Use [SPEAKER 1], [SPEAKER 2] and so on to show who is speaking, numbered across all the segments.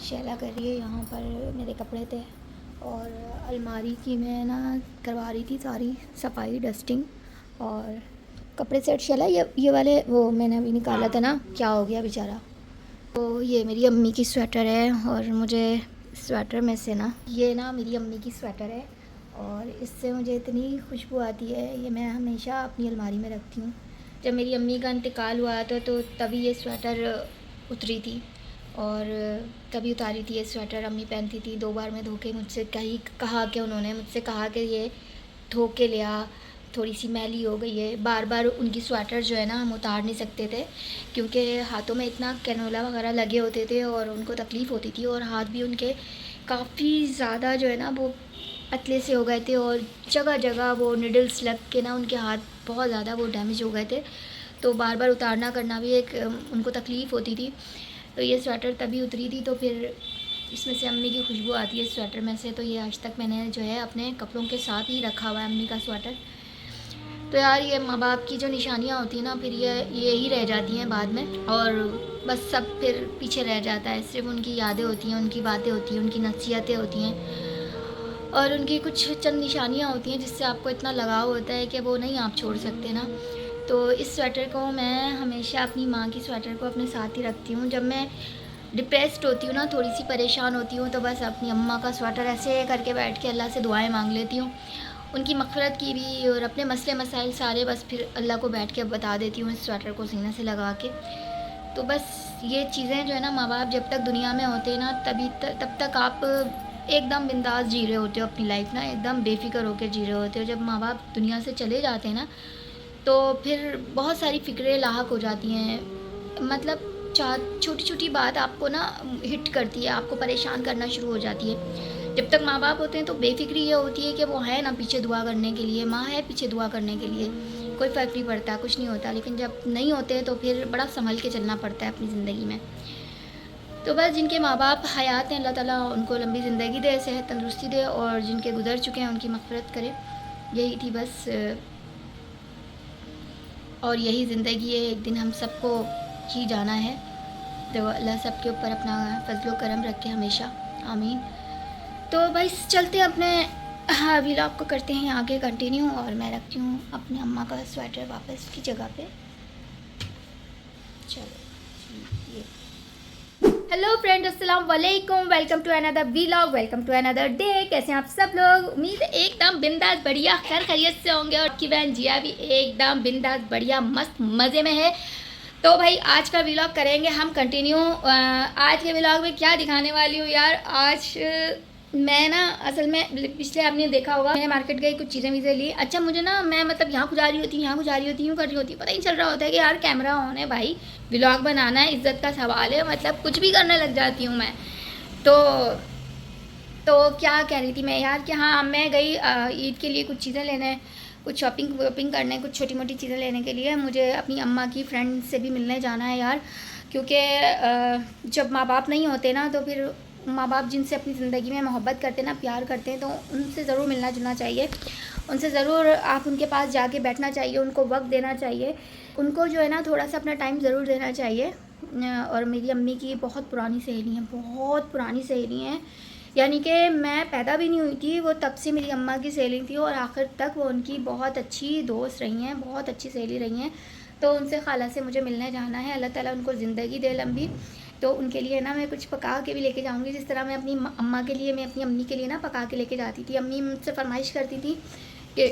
[SPEAKER 1] शैला कर रही है यहाँ पर। मेरे कपड़े थे और अलमारी की मैं ना करवा रही थी सारी सफाई डस्टिंग और कपड़े सेट। शैला ये वाले वो मैंने अभी निकाला था ना, क्या हो गया बेचारा। तो ये मेरी अम्मी की स्वेटर है और मुझे स्वेटर में से ना ये ना मेरी अम्मी की स्वेटर है और इससे मुझे इतनी खुशबू आती है। ये मैं हमेशा अपनी अलमारी में रखती हूँ। जब मेरी अम्मी का इंतकाल हुआ था तो तभी ये स्वेटर उतरी थी और तभी उतारी थी। ये स्वेटर अम्मी पहनती थी। 2 बार मैं धो के मुझसे कहा कि उन्होंने मुझसे कहा कि ये धो के ले आ, थोड़ी सी मैली हो गई है। बार बार उनकी स्वेटर जो है ना हम उतार नहीं सकते थे क्योंकि हाथों में इतना कैनोला वगैरह लगे होते थे और उनको तकलीफ़ होती थी और हाथ भी उनके काफ़ी ज़्यादा जो है ना वो पतले से हो गए थे और जगह जगह वो निडल्स लग के ना उनके हाथ बहुत ज़्यादा वो डैमेज हो गए थे। तो बार बार उतारना करना भी एक उनको तकलीफ़ होती थी। तो ये स्वेटर तभी उतरी थी। तो फिर इसमें से अम्मी की खुशबू आती है स्वेटर में से। तो ये आज तक मैंने जो है अपने कपड़ों के साथ ही रखा हुआ है अम्मी का स्वेटर। तो यार ये माँ बाप की जो निशानियाँ होती हैं ना फिर ये ही रह जाती हैं बाद में और बस सब फिर पीछे रह जाता है। सिर्फ उनकी यादें होती हैं, उनकी बातें होती हैं, उनकी नसीहतें होती हैं और उनकी कुछ चंद निशानियाँ होती हैं जिससे आपको इतना लगाव होता है कि वो नहीं आप छोड़ सकते ना। तो इस स्वेटर को मैं हमेशा अपनी माँ की स्वेटर को अपने साथ ही रखती हूँ। जब मैं डिप्रेस्ड होती हूँ ना, थोड़ी सी परेशान होती हूँ तो बस अपनी अम्मा का स्वेटर ऐसे करके बैठ के अल्लाह से दुआएं मांग लेती हूँ, उनकी मग़फ़िरत की भी और अपने मसले मसाइल सारे बस फिर अल्लाह को बैठ के बता देती हूँ इस स्वेटर को सीने से लगा के। तो बस ये चीज़ें जो है ना, माँ बाप जब तक दुनिया में होते हैं ना तब तक आप एकदम बिंदास जी रहे होते हो अपनी लाइफ ना, एकदम बेफिक्र होकर जी रहे होते हो। जब माँ बाप दुनिया से चले जाते हैं ना तो फिर बहुत सारी फ़िक्रें लाहक हो जाती हैं। मतलब छोटी छोटी बात आपको ना हिट करती है, आपको परेशान करना शुरू हो जाती है। जब तक माँ बाप होते हैं तो बेफिक्री ये होती है कि वो है ना पीछे दुआ करने के लिए, माँ है पीछे दुआ करने के लिए, कोई फ़र्क नहीं पड़ता, कुछ नहीं होता। लेकिन जब नहीं होते तो फिर बड़ा संभल के चलना पड़ता है अपनी ज़िंदगी में। तो बस जिनके माँ बाप हयात हैं अल्लाह ताला उनको लंबी ज़िंदगी दे, सेहत तंदुरुस्ती दे और जिनके गुज़र चुके हैं उनकी मग़फ़िरत करे। यही थी बस। और यही ज़िंदगी है, एक दिन हम सबको ही जाना है। तो अल्लाह सब के ऊपर अपना फजलो करम रखे हमेशा, आमीन। तो भाई चलते हैं अपने व्लॉग को करते हैं आगे कंटिन्यू और मैं रखती हूँ अपनी अम्मा का स्वेटर वापस की जगह पे। चलो ये हेलो फ्रेंड्स, अस्सलाम वालेकुम, welcome to another vlog, welcome to another day. कैसे हैं आप सब लोग? उम्मीद है एकदम बिंदास बढ़िया खैर खैरियत से होंगे और आपकी बहन जिया भी एकदम बिंदास बढ़िया मस्त मज़े में है। तो भाई आज का व्लॉग करेंगे हम कंटिन्यू। आज के व्लॉग में क्या दिखाने वाली हूँ यार, आज मैं ना असल में पिछले आपने देखा होगा मैं मार्केट गई, कुछ चीज़ें वीज़ें ली। अच्छा मुझे ना मैं मतलब यहाँ गुजारी होती हूँ, यहाँ गुजारी होती हूँ, कर रही होती हूँ, पता ही चल रहा होता है कि यार कैमरा ऑन है भाई, व्लॉग बनाना है, इज़्ज़त का सवाल है, मतलब कुछ भी करने लग जाती हूँ मैं। तो क्या कह रही थी मैं यार कि हाँ मैं गई ईद के लिए कुछ चीज़ें लेने, कुछ शॉपिंग वॉपिंग करने, कुछ छोटी मोटी चीज़ें लेने के लिए। मुझे अपनी अम्मा की फ्रेंड से भी मिलने जाना है यार, क्योंकि जब माँ बाप नहीं होते ना तो फिर माँ बाप जिनसे अपनी ज़िंदगी में मोहब्बत करते हैं ना, प्यार करते हैं, तो उनसे ज़रूर मिलना जुलना चाहिए, उनसे ज़रूर आप उनके पास जाके बैठना चाहिए, उनको वक्त देना चाहिए, उनको जो है ना थोड़ा सा अपना टाइम ज़रूर देना चाहिए। और मेरी अम्मी की बहुत पुरानी सहेली हैं, बहुत पुरानी सहेली हैं, यानी कि मैं पैदा भी नहीं हुई थी वो तब से मेरी अम्मा की सहेली थी और आखिर तक वो उनकी बहुत अच्छी दोस्त रही हैं, बहुत अच्छी सहेली रही हैं। तो उनसे खाला से मुझे मिलने जाना है, अल्लाह ताला उनको ज़िंदगी दे लंबी। तो उनके लिए ना मैं कुछ पका के भी लेके जाऊंगी, जिस तरह मैं अपनी अम्मा के लिए, मैं अपनी अम्मी के लिए ना पका के लेके जाती थी। अम्मी मुझसे फरमाइश करती थी कि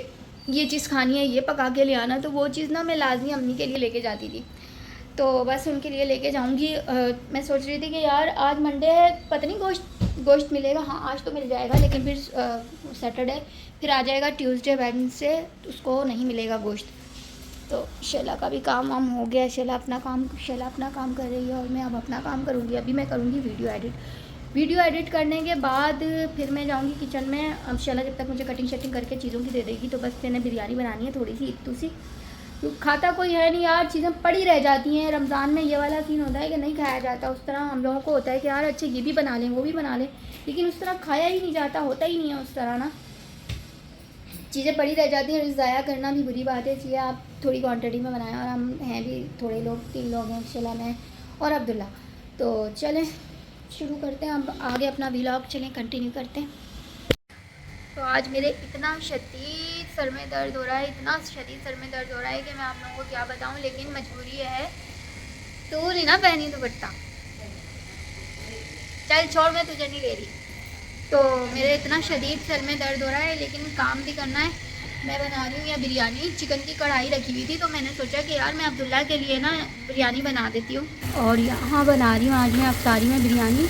[SPEAKER 1] ये चीज़ खानी है, ये पका के ले आना, तो वो चीज़ ना मैं लाजमी अम्मी के लिए लेके जाती थी। तो बस उनके लिए लेके जाऊंगी। मैं सोच रही थी कि यार आज मंडे है, पता नहीं गोश्त मिलेगा, हाँ आज तो मिल जाएगा, लेकिन फिर सैटरडे फिर आ जाएगा, ट्यूसडे वेडनेसडे उसको नहीं मिलेगा गोश्त। तो शैला का भी काम वाम हो गया, शैला अपना काम कर रही है और मैं अब अपना काम करूँगी। अभी मैं करूँगी वीडियो एडिट करने के बाद फिर मैं जाऊँगी किचन में। अब शैला जब तक मुझे कटिंग शटिंग करके चीज़ों की दे देगी तो बस मैंने बिरयानी बनानी है थोड़ी सी इतू सी, तो खाता कोई है नहीं यार, चीज़ें पड़ी रह जाती हैं। रमज़ान में ये वाला सीन होता है कि नहीं खाया जाता, उस तरह हम लोगों को होता है कि यार अच्छा ये भी बना लें वो भी बना लें, लेकिन उस तरह खाया ही नहीं जाता, होता ही नहीं है उस तरह ना, चीज़ें पड़ी रह जाती हैं। ज़ाया करना भी बुरी बात है, इसलिए आप थोड़ी क्वांटिटी में बनाएं। और हम हैं भी थोड़े लोग, 3 लोग हैं, शैला मैं और अब्दुल्ला। तो चलें शुरू करते हैं अब आगे अपना व्लॉग, चलें कंटिन्यू करते हैं। तो आज मेरे इतना शदीद सर में दर्द हो रहा है, इतना शदीद सर में दर्द हो रहा है कि मैं आप लोगों को क्या बताऊं, लेकिन मजबूरी है। तो नहीं ना पहनी दुपट्टा, चल छोड़, मैं तुझे नहीं ले रही। तो मेरे इतना शदीद सर में दर्द हो रहा है, लेकिन काम भी करना है। मैं बना रही हूँ या बिरयानी, चिकन की कढ़ाई रखी हुई थी, तो मैंने सोचा कि यार मैं अब्दुल्ला के लिए ना बिरयानी बना देती हूँ। और यहाँ बना रही हूँ आज मैं अफ्तारी में बिरयानी।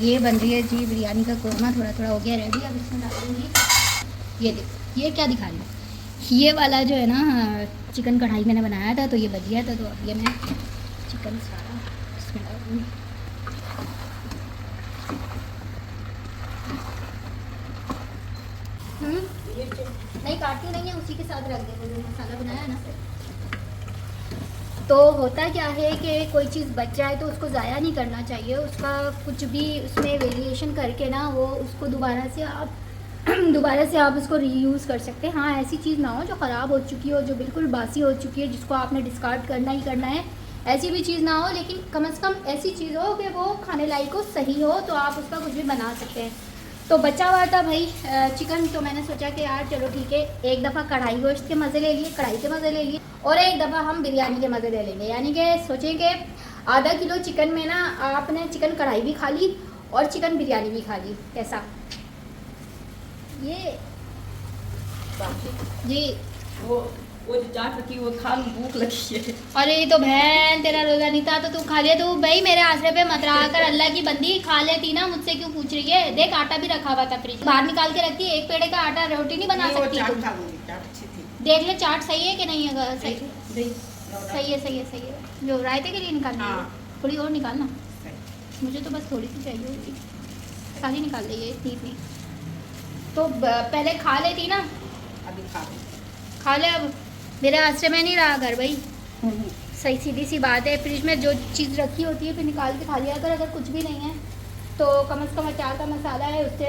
[SPEAKER 1] ये बन रही है जी बिरयानी का कोरमा, थोड़ा थोड़ा हो गया रेडी। अब इसमें डालूंगी, ये देखो, ये क्या दिखा रही हूँ, ये वाला जो है ना चिकन कढ़ाई मैंने बनाया था, तो ये बच गया था, तो अब ये मैं चिकन सारा इसमें डालूंगी। नहीं काटती नहीं है, उसी के साथ रख देते जो मसाला बनाया है ना। तो होता क्या है कि कोई चीज़ बच जाए तो उसको ज़ाया नहीं करना चाहिए, उसका कुछ भी उसमें वेरिएशन करके ना वो उसको दोबारा से आप उसको रीयूज़ कर सकते हैं। हाँ, ऐसी चीज़ ना हो जो ख़राब हो चुकी हो, जो बिल्कुल बासी हो चुकी है, जिसको आपने डिस्कार्ड करना ही करना है, ऐसी भी चीज़ ना हो। लेकिन कम से कम ऐसी चीज़ हो कि वो खाने लायक हो, सही हो, तो आप उसका कुछ भी बना सकते हैं। तो बचा हुआ था भाई चिकन, तो मैंने सोचा कि यार चलो ठीक है, एक दफ़ा कढ़ाई गोश्त के मज़े ले लिए, कढ़ाई के मज़े ले लिए, और एक दफ़ा हम बिरयानी के मज़े ले लेंगे। यानी कि सोचें कि आधा किलो चिकन में ना आपने चिकन कढ़ाई भी खा ली और चिकन बिरयानी भी खा ली। कैसा ये जी?
[SPEAKER 2] वो जो चाट रखी वो खा लूं, भूख लगी है।
[SPEAKER 1] अरे तो बहन तेरा रोज़ा नहीं था तो तू खा लिया। तू भाई मेरे आसरे पे मत रहा कर, अल्लाह की बंदी, खा लेती ना, मुझसे क्यों पूछ रही है? देख आटा भी रखा हुआ था फ्रिज, बाहर निकाल के रखती है। एक पेड़े का आटा रोटी नहीं बना सकती
[SPEAKER 2] चाट
[SPEAKER 1] तुम?
[SPEAKER 2] खा लूंगी, चाट अच्छी थी।
[SPEAKER 1] देख ले चाट सही है कि नहीं है। सही
[SPEAKER 2] दही
[SPEAKER 1] सही है। जो रायते के लिए निकालना है,
[SPEAKER 2] हाँ।
[SPEAKER 1] थोड़ी और निकालना, मुझे तो बस थोड़ी सी चाहिए होगी, सारी निकाल ली है, इतनी तो पहले खा लेती ना।
[SPEAKER 2] अभी
[SPEAKER 1] खा ले, अब मेरे आश्रय में नहीं रहा घर भाई। सही सीधी सी बात है, फ्रिज में जो चीज़ रखी होती है फिर निकाल के खा लिया अगर कुछ भी नहीं है तो कम से कम अचार का मसाला है, उससे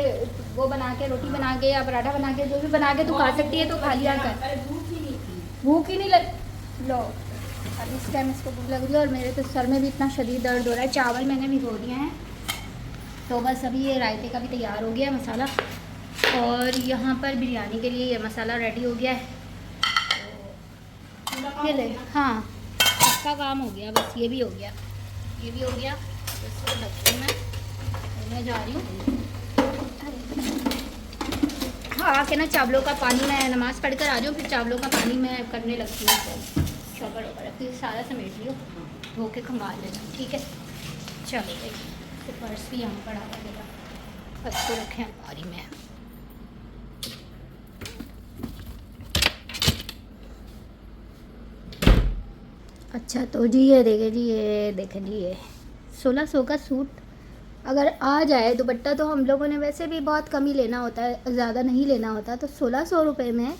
[SPEAKER 1] वो बना के, रोटी बना के या पराठा बना के, जो भी बना के तू खा सकती है, तो खा लिया कर। भूख ही नहीं लग लो। अब इस टाइम इसको भूख लग रही है, और मेरे तो सर में भी इतना शदीद दर्द हो रहा है। चावल मैंने भिगो दिए हैं, तो बस अभी ये रायते का भी तैयार हो गया है मसाला, और यहाँ पर बिरयानी के लिए ये मसाला रेडी हो गया है। ये ले, हाँ इसका काम हो गया, बस ये भी हो गया, ये भी हो गया। इसको ढकती मैं जा रही हूँ। हाँ आके ना चावलों का पानी, मैं नमाज़ पढ़ कर आ रही हूँ, फिर चावलों का पानी मैं करने लगती हूँ, शॉपर वगैरह फिर सारा समेट लियो, धो के खंगाल लेना, ठीक है। चलो भाई, तो पर्स भी यहाँ पड़ा हुआ मेरा, पर्स को रखें अलमारी में। अच्छा तो जी ये देखें जी, ये देखें जी, ये 1600 का सूट अगर आ जाए दुपट्टा, तो हम लोगों ने वैसे भी बहुत कम ही लेना होता है, ज़्यादा नहीं लेना होता, तो 1600 रुपये में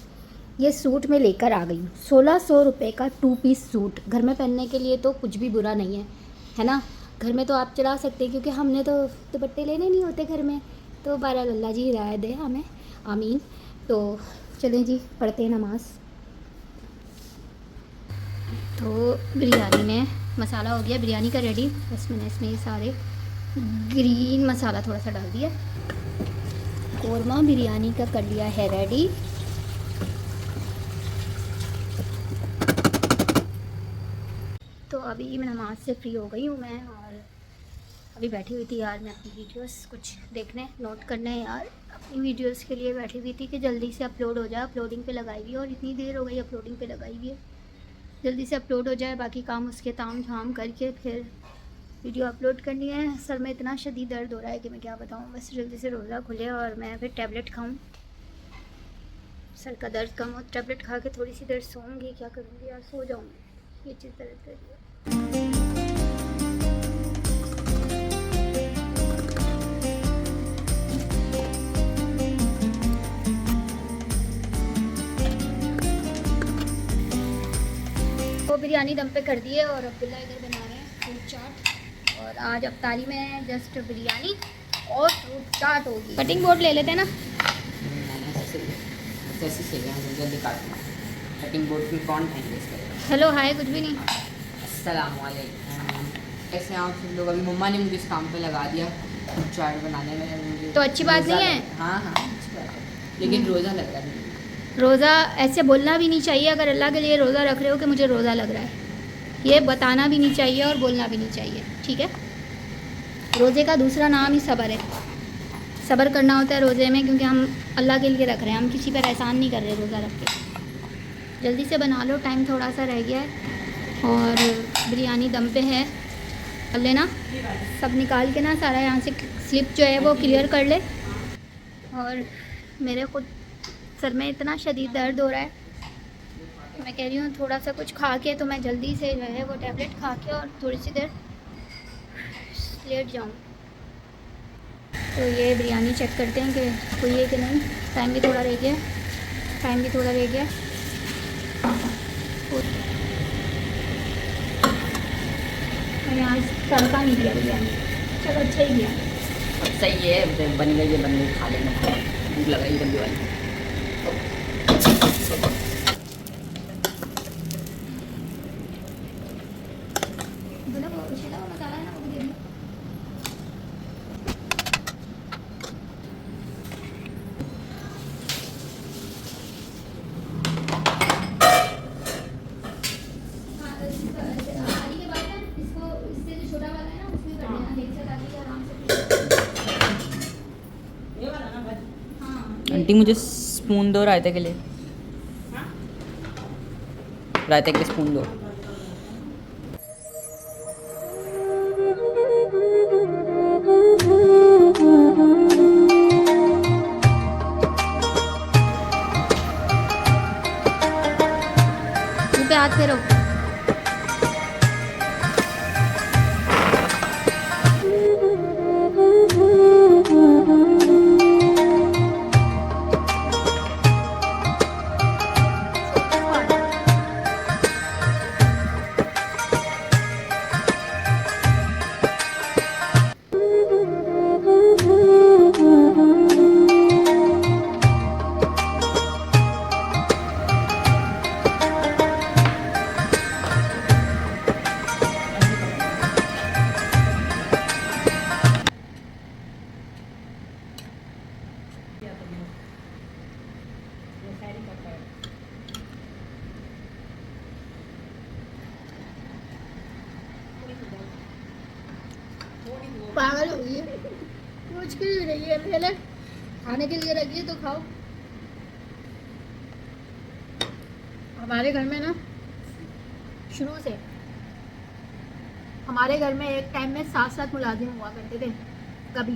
[SPEAKER 1] ये सूट मैं लेकर आ गई हूँ। 1600 रुपये का 2 पीस सूट घर में पहनने के लिए तो कुछ भी बुरा नहीं है ना। घर में तो आप चला सकते हैं, क्योंकि हमने तो दुपट्टे लेने नहीं होते घर में, तो बारह अल्लाह जी हिदायत दे हमें, आमीन। तो चलें जी, पढ़ते हैं नमाज़। तो बिरयानी में मसाला हो गया बिरयानी का रेडी, बस मैंने इसमें ये सारे ग्रीन मसाला थोड़ा सा डाल दिया, कोरमा बिरयानी का कर लिया है रेडी। तो अभी मैं नमाज से फ्री हो गई हूँ मैं, और अभी बैठी हुई थी यार मैं अपनी वीडियोस कुछ देखने, नोट करने यार, अपनी वीडियोस के लिए बैठी हुई थी कि जल्दी से अपलोड हो जाए। अपलोडिंग पे लगाई हुई है, और इतनी देर हो गई अपलोडिंग पे लगाई हुई है, जल्दी से अपलोड हो जाए, बाकी काम उसके ताम झाम करके फिर वीडियो अपलोड करनी है। सर में इतना शदीद दर्द हो रहा है कि मैं क्या बताऊँ, बस जल्दी से रोज़ा खुले और मैं फिर टैबलेट खाऊँ, सर का दर्द कम हो, टैबलेट खा के थोड़ी सी देर सोऊंगी। क्या करूँगी यार, सो जाऊँगी, ये चीज़ दर्द कर रही है। तो बिरयानी दम पे कर दी है, और अब्दुल्ला इधर बना रहे हैं फ्रूट चाट, और आज अफ्तारी में जस्ट बिरयानी और फ्रूट चाट होगी। कटिंग बोर्ड ले लेते हैं ना।
[SPEAKER 3] ऐसे चाहिए मुझे, जल्दी काटना। कटिंग बोर्ड में कौन टाइम वेस्ट करेगा।
[SPEAKER 1] हेलो हाय कुछ भी नहीं।
[SPEAKER 3] अस्सलाम वालेकुम। कैसे आप सब लोग। अभी मम्मा ने मुझे इस काम पे लगा दिया चाट बनाने में। मुझे
[SPEAKER 1] तो अच्छी बात नहीं है।
[SPEAKER 3] हाँ हाँ अच्छी बात है, लेकिन रोज़ा लग रहा है।
[SPEAKER 1] रोज़ा ऐसे बोलना भी नहीं चाहिए। अगर अल्लाह के लिए रोज़ा रख रहे हो कि मुझे रोज़ा लग रहा है, ये बताना भी नहीं चाहिए और बोलना भी नहीं चाहिए, ठीक है। रोज़े का दूसरा नाम ही सब्र है। सब्र करना होता है रोज़े में, क्योंकि हम अल्लाह के लिए रख रहे हैं, हम किसी पर एहसान नहीं कर रहे रोज़ा रख के। जल्दी से बना लो, टाइम थोड़ा सा रह गया है और बिरयानी दम पे है। कर लेना सब निकाल के ना, सारा यहाँ से स्लिप जो है वो क्लियर कर ले। और मेरे खुद सर में इतना शदीद दर्द हो रहा है, मैं कह रही हूँ थोड़ा सा कुछ खा के तो मैं जल्दी से जो है वो टैबलेट खा के और थोड़ी सी देर लेट जाऊँ। तो ये बिरयानी चेक करते हैं कि कोई है कि नहीं। टाइम भी थोड़ा रह गया, टाइम भी थोड़ा रह गया। और यहाँ तड़का नहीं दिया बिरयानी, चलो अच्छा ही दिया।
[SPEAKER 3] अब सही है, बन गई है, बन गई, खा लेना। भूख लग रही जल्दी वाली।
[SPEAKER 1] मसाला है ना वो दे दिया।
[SPEAKER 3] आंटी मुझे स्पून दो रायते के लिए। रायते के लिए स्पून दो।
[SPEAKER 1] मुँह पे हाथ फेरो। पागल हो गई है, कुछ भी नहीं है। पहले खाने के लिए रखिए तो खाओ। हमारे घर में ना शुरू से, हमारे घर में एक टाइम में 7 मुलाजिम हुआ करते थे। कभी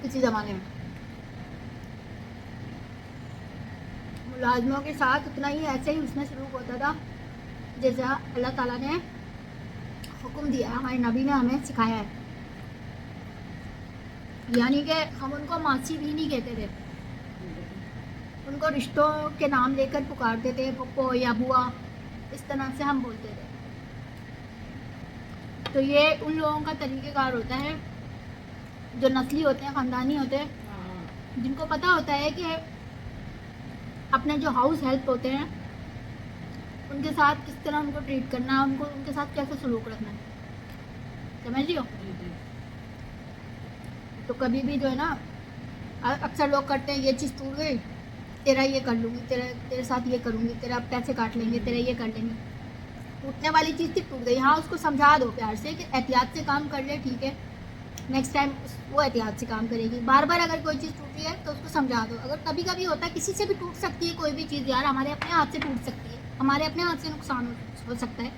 [SPEAKER 1] किसी ज़माने में मुलाजिमों के साथ उतना ही ऐसे ही उसमें सलूक होता था जैसा अल्लाह ताला ने हुक्म दिया, हमारे नबी ने हमें सिखाया है। यानी कि हम उनको मासी भी नहीं कहते थे, उनको रिश्तों के नाम लेकर पुकारते थे, पप्पो या बुआ, इस तरह से हम बोलते थे। तो ये उन लोगों का तरीक़ेकार होता है जो नस्ली होते हैं, ख़ानदानी होते हैं, जिनको पता होता है कि अपने जो हाउस हेल्प होते हैं उनके साथ किस तरह उनको ट्रीट करना है, उनको उनके साथ कैसे सलूक रखना है, समझ रही हो। तो कभी भी जो है ना, अक्सर लोग करते हैं, ये चीज़ टूट गई, तेरा ये कर लूँगी, तेरे साथ ये करूँगी, तेरा पैसे काट लेंगे, तेरा ये कर लेंगे। टूटने वाली चीज़ थी, टूट गई। हाँ, उसको समझा दो प्यार से कि एहतियात से काम कर ले, ठीक है, नेक्स्ट टाइम वो एहतियात से काम करेगी। बार बार अगर कोई चीज़ टूटी है तो उसको समझा दो। अगर कभी कभी होता है किसी से भी टूट सकती है कोई भी चीज़, यार हमारे अपने हाथ से टूट सकती है, हमारे अपने हाथ से नुकसान हो सकता है,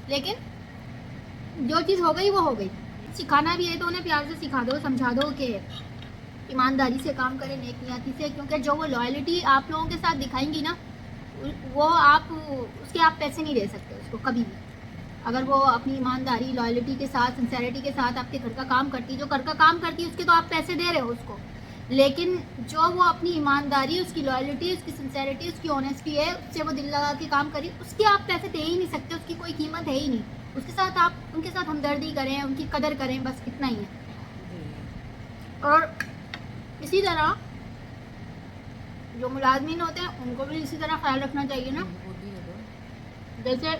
[SPEAKER 1] लेकिन जो चीज़ हो गई वो हो गई। सिखाना भी है तो उन्हें प्यार से सिखा दो, समझा दो कि ईमानदारी से काम करें, नेक नियति से, क्योंकि जो वो लॉयल्टी आप लोगों के साथ दिखाएंगी ना, वो आप उसके आप पैसे नहीं दे सकते उसको कभी भी। अगर वो अपनी ईमानदारी, लॉयल्टी के साथ, सिंसेरिटी के साथ आपके घर का काम करती, जो घर का काम करती है उसके तो आप पैसे दे रहे हो उसको, लेकिन जो वो अपनी ईमानदारी, उसकी लॉयल्टी, उसकी सिंसेरिटी, उसकी ऑनेस्टी है, उससे वो दिल लगा के काम करी, उसके आप पैसे दे ही नहीं सकते, उसकी कोई कीमत है ही नहीं। उसके साथ आप उनके साथ हमदर्दी करें, उनकी कदर करें, बस इतना ही है। और इसी तरह जो मुलाजमीन होते हैं उनको भी इसी तरह ख्याल रखना चाहिए ना। जैसे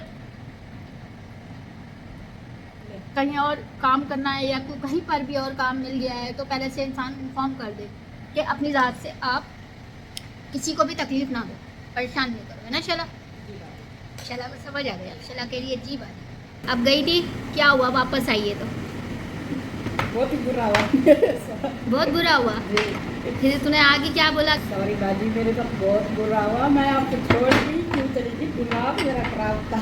[SPEAKER 1] कहीं और काम करना है या कहीं पर भी और काम मिल गया है तो पहले से इंसान इन्फॉर्म कर दे कि अपनी ज़ात से आप किसी को भी तकलीफ़ ना दो, परेशान नहीं करो, है ना शला? शला को समझ आ गया, शला के लिए जी बात। अब गई थी, क्या हुआ वापस आई है तो?
[SPEAKER 2] बहुत ही बुरा हुआ।
[SPEAKER 1] बहुत बुरा हुआ। फिर तूने आगे क्या बोला?
[SPEAKER 2] सॉरी बाजी, मेरे साथ बहुत बुरा हुआ, मैं आपको छोड़ दी क्यों चली थी, दिमाग मेरा खराब था।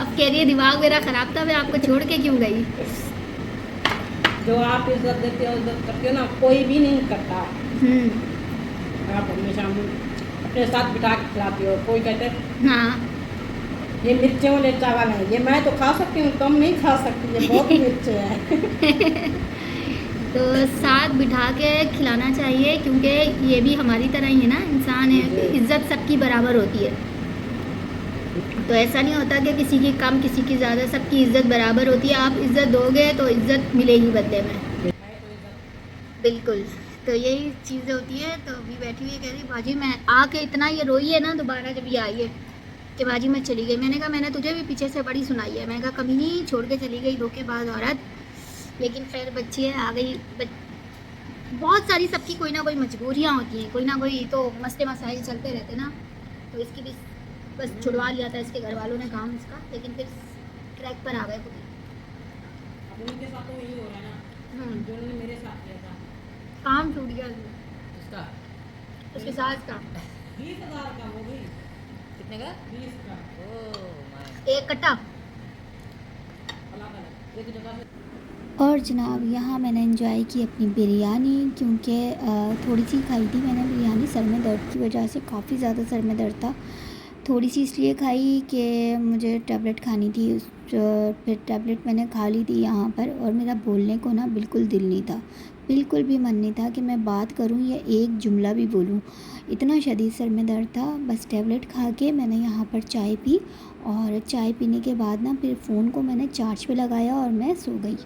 [SPEAKER 1] अब कह रही है दिमाग मेरा ख़राब था, मैं आपको छोड़ के क्यों गई?
[SPEAKER 2] जो आप इज्जत देते हो, इज्जत करते हो ना, कोई भी नहीं करता। आप हमेशा अपने साथ बिठा के खिलाती हो। कोई कहते हैं
[SPEAKER 1] हाँ
[SPEAKER 2] ये मिर्चें वाले चावल है, ये मैं तो खा सकती हूँ, तुम नहीं खा सकती, ये बहुत मिर्चे है।
[SPEAKER 1] तो साथ बिठा के खिलाना चाहिए क्योंकि ये भी हमारी तरह ही है ना, इंसान है, इज़्ज़त सबकी बराबर होती है। तो ऐसा नहीं होता कि किसी की कम किसी की ज़्यादा, सबकी इज़्ज़त बराबर होती है। आप इज़्ज़त दोगे तो इज़्ज़त मिलेगी बदले में। बिल्कुल, तो यही चीज़ें होती है। तो अभी बैठी हुई कह रही भाजी मैं आके इतना ये रोई है ना दोबारा जब ये आई है कि भाजी मैं चली गई। मैंने कहा मैंने तुझे भी पीछे से बड़ी सुनाई है, मैंने कहा कभी नहीं छोड़ के चली गई धोखेबाज औरत। लेकिन खैर बच्ची है, आ गई। बहुत सारी सबकी कोई ना कोई मजबूरियाँ होती हैं, कोई ना कोई तो मसले मसाइल चलते रहते ना। तो इसकी भी बस छुड़वा लिया था इसके घर वालों ने काम इसका, लेकिन फिर ट्रैक पर आ गए खुद ही।
[SPEAKER 2] उनके साथ तो यही हो रहा है ना, जो उन्होंने मेरे साथ किया था।
[SPEAKER 1] काम छूट गया
[SPEAKER 3] किसका?
[SPEAKER 1] उसके सास का।
[SPEAKER 2] 20,000 का हो गई।
[SPEAKER 3] कितने का?
[SPEAKER 2] 20 का।
[SPEAKER 1] एक कट्टा।
[SPEAKER 2] अलग-अलग एक जगह से।
[SPEAKER 1] और जनाब यहाँ मैंने एंजॉय की अपनी बिरयानी, क्योंकि थोड़ी सी खाई थी मैंने बिरयानी, सर में दर्द की वजह से काफ़ी ज़्यादा सर में दर्द था। थोड़ी सी इसलिए खाई कि मुझे टैबलेट खानी थी, फिर टैबलेट मैंने खा ली थी यहाँ पर। और मेरा बोलने को ना बिल्कुल दिल नहीं था, बिल्कुल भी मन नहीं था कि मैं बात करूँ या एक जुमला भी बोलूँ, इतना शदीद सर में दर्द था। बस टैबलेट खा के मैंने यहाँ पर चाय पी, और चाय पीने के बाद ना फिर फ़ोन को मैंने चार्ज पे लगाया और मैं सो गई।